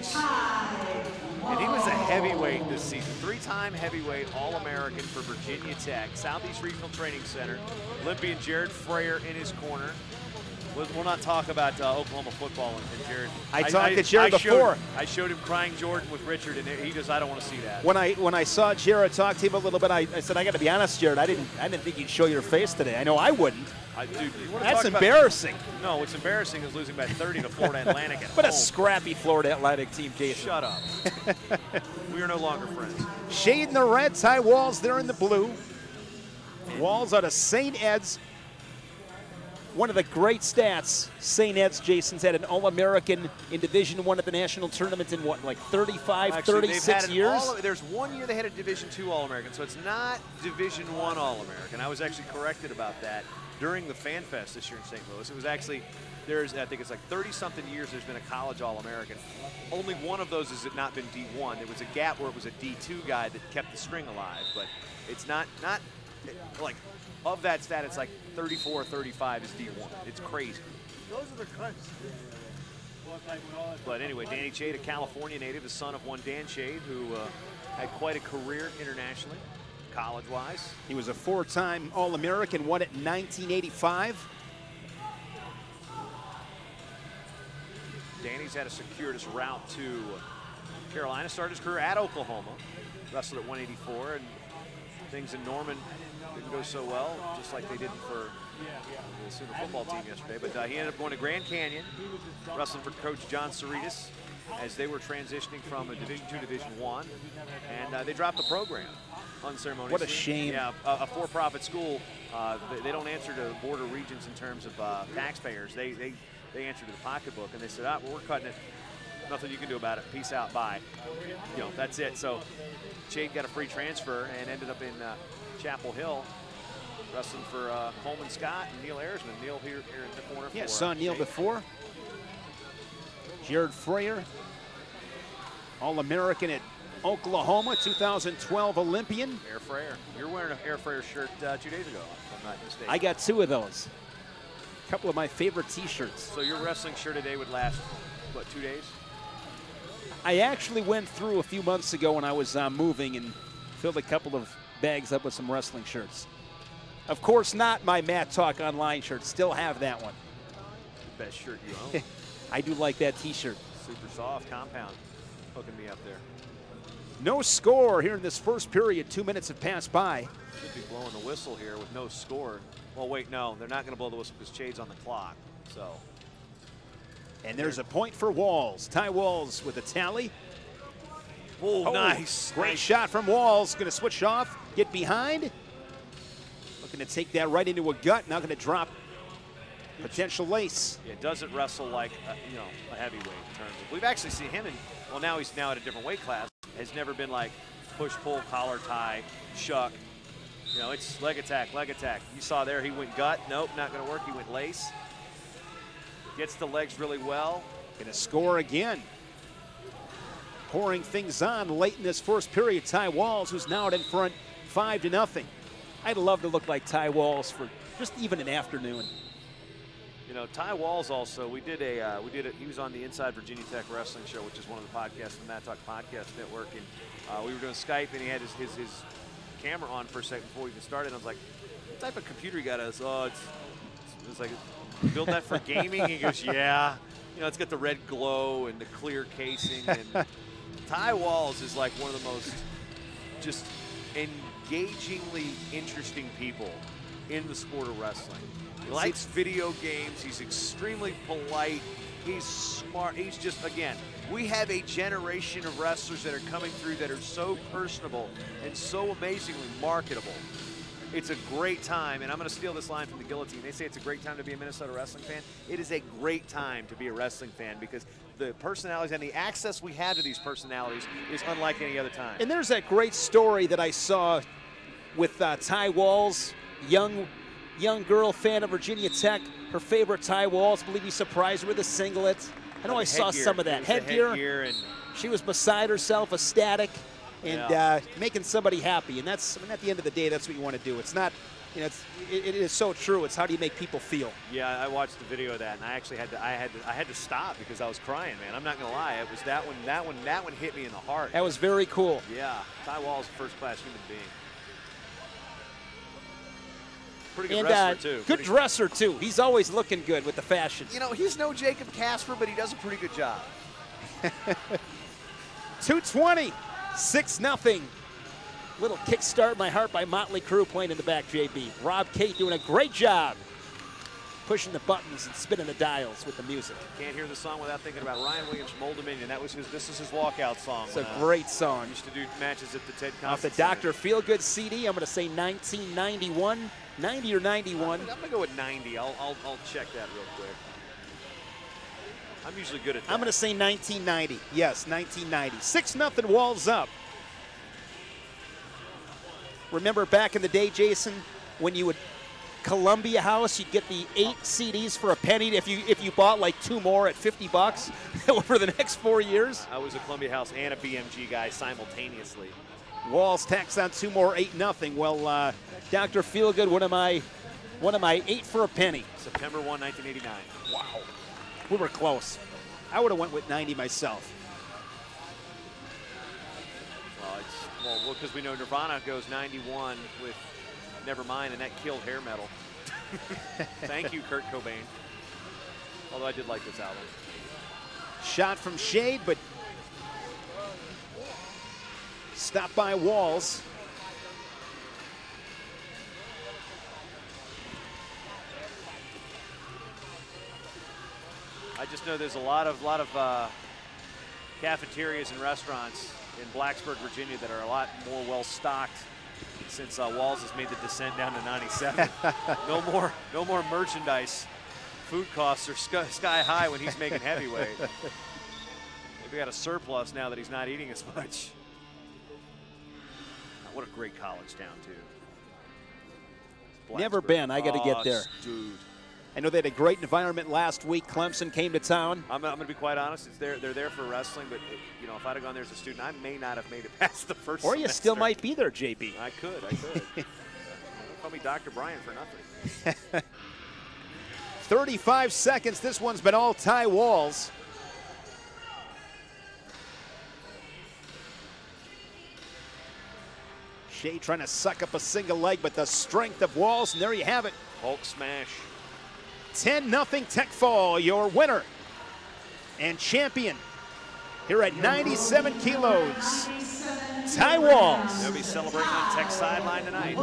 Nice. And he was a heavyweight this season, 3-time heavyweight All-American for Virginia Tech, Southeast Regional Training Center. Olympian Jared Frayer in his corner. We'll not talk about Oklahoma football and Jared. I talked to Jared before. I showed him crying Jordan with Richard, and he goes, I don't want to see that. When I saw Jared talk to him a little bit, I said, I got to be honest, Jared, I didn't think you'd show your face today. I know I wouldn't. Dude, that's embarrassing. No, what's embarrassing is losing by 30 to Florida Atlantic at But home. a scrappy Florida Atlantic team, Jason. Shut up. We are no longer friends. Shade in the red, Ty Walz there in the blue. Walz out of St. Ed's. One of the great stats, St. Ed's, Jason's had an All-American in Division I at the national tournament in what, like 35, Actually, 36 years? There's 1 year they had a Division II All-American, so it's not Division I All-American. I was actually corrected about that during the Fan Fest this year in St. Louis. It was actually, I think it's like 30-something years there's been a college All-American. Only one of those has not been D1. There was a gap where it was a D2 guy that kept the string alive, but it's not like, of that stat, it's like 34 or 35 is D1. It's crazy. Those are the cuts. But anyway, Danny Chade, a California native, the son of one Dan Chade, who had quite a career internationally, college-wise. He was a 4-time All-American, won it in 1985. Danny's had a circuitous route to Carolina, started his career at Oklahoma, wrestled at 184, and things in Norman didn't go so well, just like they did for the Sooner football team yesterday. But he ended up going to Grand Canyon, wrestling for Coach John Cerritos as they were transitioning from a Division II, Division I, and they dropped the program unceremoniously. What a shame. Yeah, a for-profit school. They don't answer to border regions in terms of taxpayers. They answer to the pocketbook, and they said, well, we're cutting it. Nothing you can do about it. Peace out. Bye. You know, that's it. So Chade got a free transfer and ended up in Chapel Hill, wrestling for Coleman Scott and Neil Ayersman. Neil here in the corner. Yeah, saw Neil before. Jared Frayer, All-American at Oklahoma, 2012 Olympian. Air Frayer. You're wearing an Air Frayer shirt 2 days ago, if I'm not mistaken. I got 2 of those. A couple of my favorite T-shirts. So your wrestling shirt today would last, what, 2 days? I actually went through a few months ago when I was moving and filled a couple of bags up with some wrestling shirts. Of course, not my Matt Talk Online shirt. Still have that one. The best shirt you own. I do like that T-shirt. Super soft, compound, hooking me up there. No score here in this first period. 2 minutes have passed by. Should be blowing the whistle here with no score. Well, wait, no, they're not going to blow the whistle because Chade's on the clock. So. And there's a point for Walz. Ty Walz with a tally. Oh, nice. Great shot from Walz. Going to switch off, get behind. Looking to take that right into a gut. Now going to drop potential lace. Yeah, doesn't wrestle like a heavyweight in terms of. We've actually seen him in. Well, now he's at a different weight class. Has never been like push, pull, collar tie, shuck. You know, it's leg attack, leg attack. You saw there he went gut. Nope, not going to work. He went lace. Gets the legs really well. Going to score again. Pouring things on late in this first period. Ty Walz, who's now out in front 5-0. I'd love to look like Ty Walz for just even an afternoon. You know, Ty Walz also, he was on the Inside Virginia Tech Wrestling Show, which is one of the podcasts from the Matt Talk Podcast Network, and we were doing Skype, and he had his camera on for a second before we even started, and I was like, what type of computer you got? Oh, it's like, you built that for gaming? He goes, yeah. You know, it's got the red glow and the clear casing, and Ty Walz is like one of the most just engagingly interesting people in the sport of wrestling. He likes video games. He's extremely polite. He's smart. He's just, again, we have a generation of wrestlers that are coming through that are so personable and so amazingly marketable. It's a great time, and I'm going to steal this line from the Guillotine. They say it's a great time to be a Minnesota wrestling fan. It is a great time to be a wrestling fan because the personalities and the access we have to these personalities is unlike any other time. And there's that great story that I saw with Ty Walz, young girl fan of Virginia Tech. Her favorite Ty Walz, I believe he surprised her with a singlet. I know I saw some of that. Headgear. And she was beside herself, ecstatic, and making somebody happy. And that's, I mean, at the end of the day, that's what you want to do. It's not You know, it is so true. It's how do you make people feel? Yeah, I watched the video of that, and I actually had to stop because I was crying, man. I'm not gonna lie. It was that one hit me in the heart. That was very cool. Yeah, Ty Walz, first-class human being. Pretty good And wrestler too. Good dresser too. He's always looking good with the fashion. You know, he's no Jacob Casper, but he does a pretty good job. 220, 6-0. Little kickstart my heart by Motley Crue playing in the back, JB. Rob Kate doing a great job pushing the buttons and spinning the dials with the music. Can't hear the song without thinking about Ryan Williams from Old Dominion. This is his walkout song. It's a great song. Used to do matches at the Ted Constance Off the Dr. Feelgood CD, I'm going to say 1991, 90 or 91. I'm going to go with 90. I'll check that real quick. I'm usually good at that. I'm going to say 1990. Yes, 1990. 6-0 Walz up. Remember back in the day, Jason, when you would Columbia House, you'd get the 8 CDs for a penny if you bought like 2 more at $50 over the next 4 years. I was a Columbia House and a BMG guy simultaneously. Walz tacks on 2 more, 8-0. Well, Dr. Feelgood, one of my 8 for a penny. September 1, 1989. Wow, we were close. I would have went with 90 myself. Well, because we know Nirvana goes 91 with Nevermind, and that killed hair metal. Thank you, Kurt Cobain. Although I did like this album. Shot from shade, but stopped by Walz. I just know there's a lot of cafeterias and restaurants in Blacksburg, Virginia that are a lot more well-stocked since Walz has made the descent down to 97. No more merchandise. Food costs are sky high when he's making heavyweight. Maybe got a surplus now that he's not eating as much. What a great college town, too. Never been. I got to get there. Dude. I know they had a great environment last week. Clemson came to town. I'm going to be quite honest. They're there for wrestling, but you know, if I'd have gone there as a student, I may not have made it past the first Or you semester. still might be there, JB. I could. Don't call me Dr. Brian for nothing. 35 seconds. This one's been all Ty Walz. Shea trying to suck up a single leg, but the strength of Walz, and there you have it. Hulk smash. 10-0 Tech Fall, your winner and champion here at 97 kilos, Ty Walz. They'll be celebrating on Tech sideline tonight.